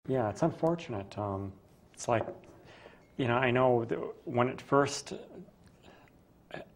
Yeah, it's unfortunate. It's like, you know, I know when it first,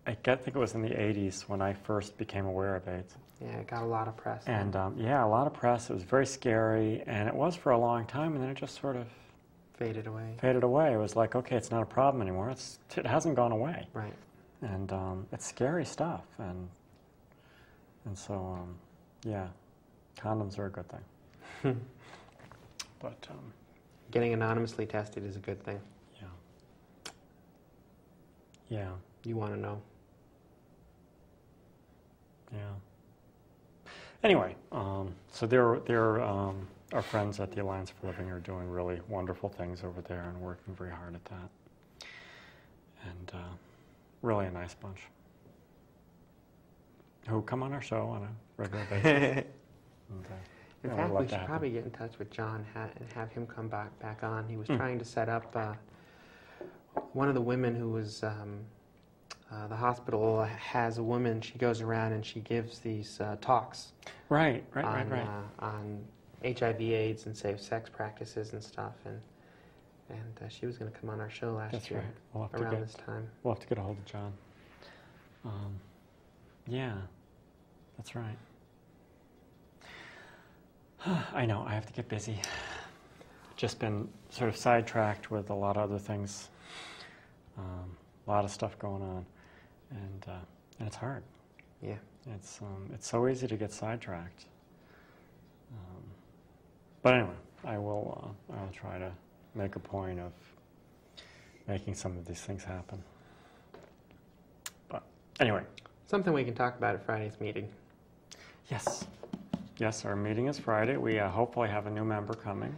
think it was in the 80s when I first became aware of AIDS. Yeah, it got a lot of press. And yeah, a lot of press. It was very scary, and it was for a long time, and then it just sort of faded away. Faded away. It was like, okay, it's not a problem anymore. It hasn't gone away. Right. And it's scary stuff, and so yeah, condoms are a good thing. But getting anonymously tested is a good thing. Yeah. Yeah. You want to know. Yeah. Anyway, so our friends at the Alliance for Living are doing really wonderful things over there and working very hard at that. And really a nice bunch who come on our show on a regular basis. In fact, we should probably get in touch with John and have him come back on. He was trying to set up one of the women who was the hospital has a woman. She goes around and she gives these talks. Right. On HIV/AIDS and safe sex practices and stuff, and she was going to come on our show last year around this time. We'll have to get a hold of John. Yeah, that's right. I know, I have to get busy. Just been sort of sidetracked with a lot of other things. A lot of stuff going on, and it's hard. Yeah. It's so easy to get sidetracked. But anyway, I'll try to make a point of making some of these things happen. But anyway. Something we can talk about at Friday's meeting. Yes. Yes, our meeting is Friday. We hopefully have a new member coming.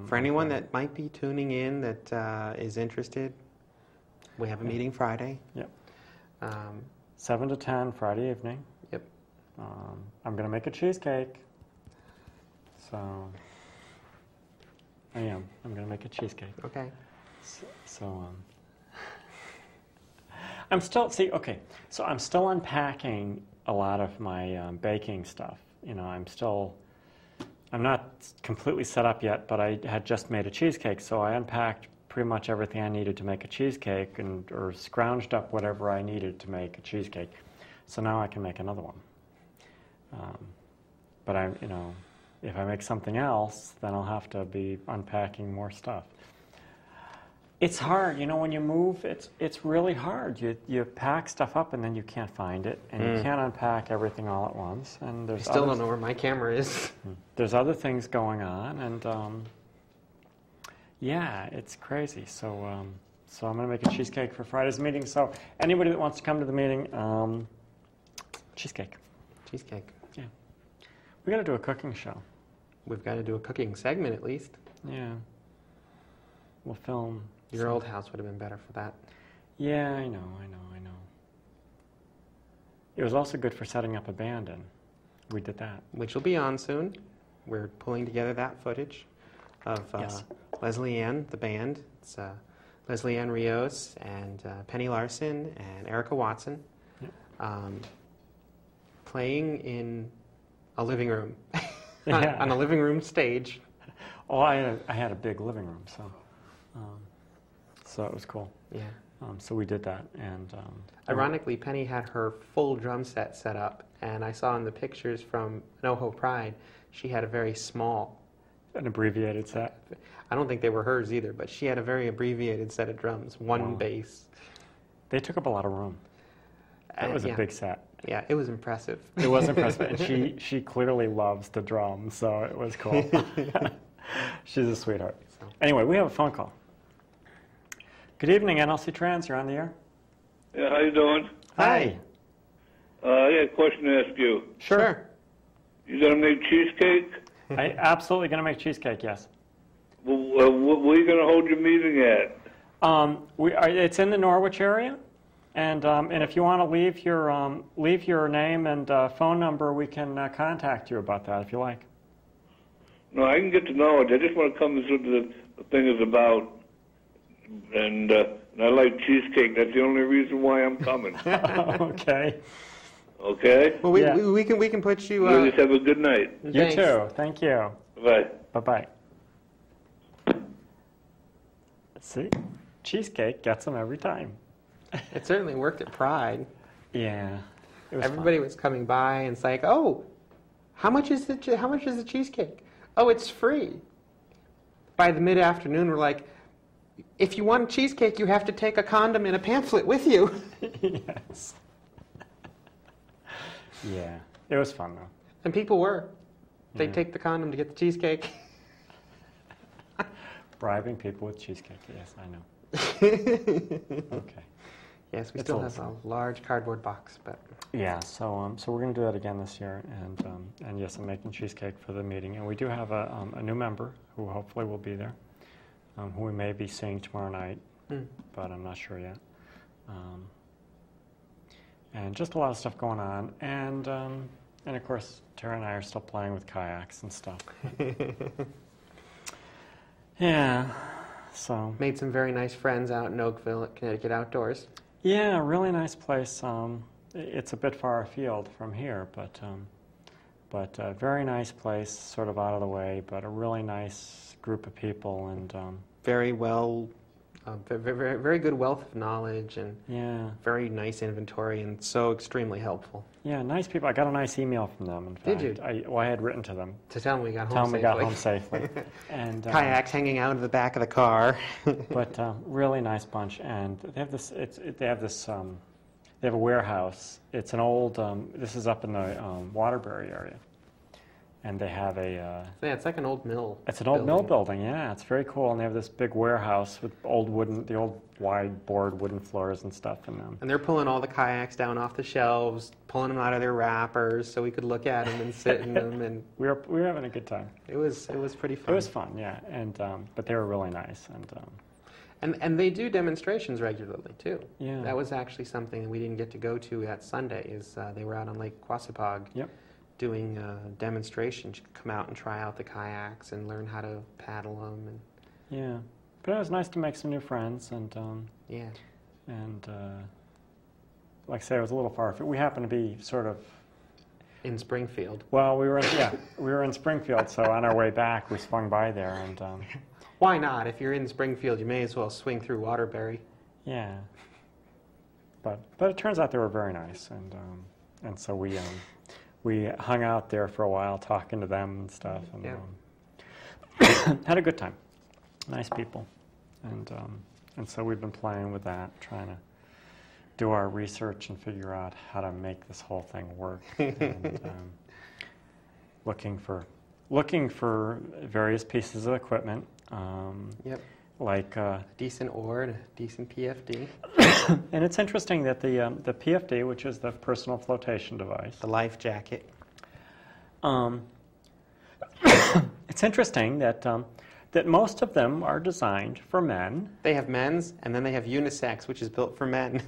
For anyone that might be tuning in that is interested, we have a meeting Friday. Yep. 7 to 10 Friday evening. Yep. I'm going to make a cheesecake. So I am. I'm going to make a cheesecake. Okay. So I'm still, so I'm still unpacking a lot of my baking stuff. You know, I'm not completely set up yet, but I had just made a cheesecake, so I unpacked pretty much everything I needed to make a cheesecake or scrounged up whatever I needed to make a cheesecake. So now I can make another one. But if I make something else, then I'll have to be unpacking more stuff. It's hard, when you move, it's really hard. You pack stuff up and then you can't find it, and you can't unpack everything all at once. And I still don't know where my camera is. There's other things going on, and yeah, it's crazy. So I'm going to make a cheesecake for Friday's meeting. So anybody that wants to come to the meeting, cheesecake. Cheesecake. Yeah. We got to do a cooking show. We've got to do a cooking segment at least. Yeah. We'll film. Your old house would have been better for that. Yeah, I know. It was also good for setting up a band in. We did that. Which will be on soon. We're pulling together that footage of Leslie Ann, the band. It's Leslie Ann Rios and Penny Larson and Erica Watson playing in a living room, on a living room stage. Oh, I had a big living room, so it was cool. Yeah. So we did that, and ironically, Penny had her full drum set up, and I saw in the pictures from NoHo Pride, she had a very small, an abbreviated set. I don't think they were hers either, but she had a very abbreviated set of drums, one bass. They took up a lot of room. That was a big set. Yeah, it was impressive. It was impressive, and she clearly loves the drums, so it was cool. She's a sweetheart. So. Anyway, we have a phone call. Good evening, NLC Trans. You're on the air. Yeah, how you doing? Hi. I got a question to ask you. Sure. You gonna make cheesecake? I absolutely gonna make cheesecake. Yes. Well, where are you gonna hold your meeting at? It's in the Norwich area, and if you want to leave your name and phone number, we can contact you about that if you like. No, I can get to know it. I just want to come and see what the thing is about. And I like cheesecake. That's the only reason why I'm coming. Okay. Okay? Well, we can put you... You just have a good night. You too. Thank you. Bye. Bye-bye. See? Cheesecake gets them every time. It certainly worked at Pride. Yeah. Everybody was coming by and it's like, oh, how much is the cheesecake? Oh, it's free. By the mid-afternoon, we're like, if you want a cheesecake, you have to take a condom and a pamphlet with you. Yes. Yeah. It was fun, though. And people were. They'd take the condom to get the cheesecake. Bribing people with cheesecake. Yes, I know. Okay. Yes, we still have a large cardboard box, but yeah. So we're going to do that again this year, and yes, I'm making cheesecake for the meeting, and we do have a new member who hopefully will be there, who we may be seeing tomorrow night, but I'm not sure yet. And just a lot of stuff going on, and of course Tara and I are still playing with kayaks and stuff. Yeah. So made some very nice friends out in Oakville at Connecticut Outdoors. Yeah, really nice place. It's a bit far afield from here, but a very nice place, sort of out of the way, but a really nice group of people, and very well, very, very good wealth of knowledge, and yeah, very nice inventory, and so extremely helpful. Yeah, nice people. I got a nice email from them. In fact, did you? I had written to them to tell them we got home safely. Tell them we got home safely. And kayaks hanging out of the back of the car. But really nice bunch, and they have this. They have a warehouse. It's an old. This is up in the Waterbury area, and they have a. Yeah, it's like an old mill. It's an old mill building. Yeah, it's very cool, and they have this big warehouse with the old wide board wooden floors and stuff in them. And they're pulling all the kayaks down off the shelves, pulling them out of their wrappers, so we could look at them and sit in them. And we were having a good time. It was pretty fun. It was fun, yeah, and but they were really nice, and they do demonstrations regularly too. Yeah, that was actually something that we didn't get to go to at Sunday. Is they were out on Lake Quassipog. Yep. Doing demonstrations. You could come out and try out the kayaks and learn how to paddle them. And yeah, but it was nice to make some new friends, and yeah, and like I say, it was a little far. We happened to be sort of in Springfield. Well, we were in Springfield, so on our way back, we swung by there, and why not? If you're in Springfield, you may as well swing through Waterbury. Yeah, but it turns out they were very nice, and so we hung out there for a while talking to them and stuff, and had a good time. Nice people, and so we've been playing with that, trying to do our research and figure out how to make this whole thing work, and looking for various pieces of equipment. Like a decent oar and a decent PFD. And it's interesting that the PFD, which is the personal flotation device, the life jacket. It's interesting that that most of them are designed for men. They have men's, and then they have unisex, which is built for men.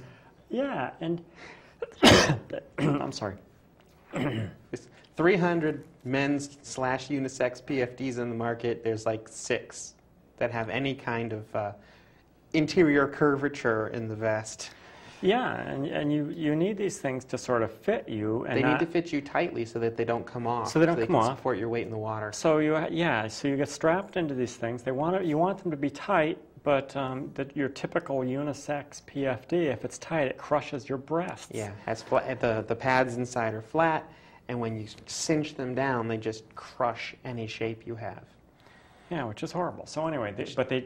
Yeah, and I'm sorry. There's 300 men's / unisex PFDs in the market. There's like 6 that have any kind of interior curvature in the vest. Yeah, and you need these things to sort of fit you. And they need to fit you tightly so that they don't come off. So they don't come off. Support your weight in the water. So you get strapped into these things. You want them to be tight, but that your typical unisex PFD, if it's tight, it crushes your breasts. Yeah, the pads inside are flat, and when you cinch them down, they just crush any shape you have. Yeah, which is horrible. So anyway,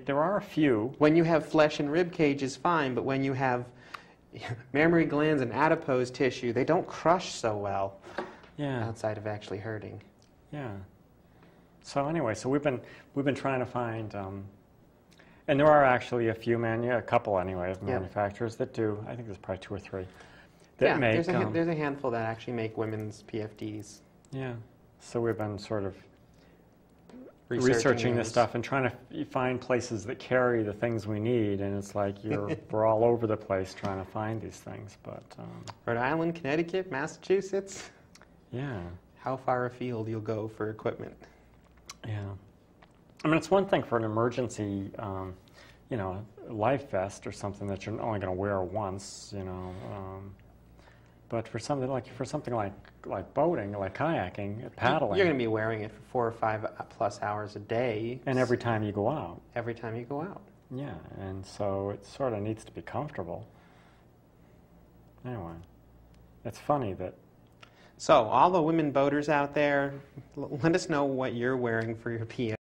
there are a few. When you have flesh and rib cage is fine, but when you have mammary glands and adipose tissue, they don't crush so well. Yeah. Outside of actually hurting. Yeah. So anyway, we've been trying to find, and there are actually a couple anyway of manufacturers that do. I think there's probably 2 or 3 that make. There's a handful that actually make women's PFDs. Yeah. So we've been sort of researching this stuff and trying to find places that carry the things we need, and it's like we're all over the place trying to find these things. But Rhode Island, Connecticut, Massachusetts. Yeah. How far afield you'll go for equipment. Yeah. I mean, it's one thing for an emergency, life vest or something that you're only going to wear once, but for something like boating, like kayaking, paddling, you're going to be wearing it for 4 or 5 plus hours a day. And every time you go out. Every time you go out. Yeah, and so it sort of needs to be comfortable. Anyway, it's funny that... So, all the women boaters out there, let us know what you're wearing for your PA.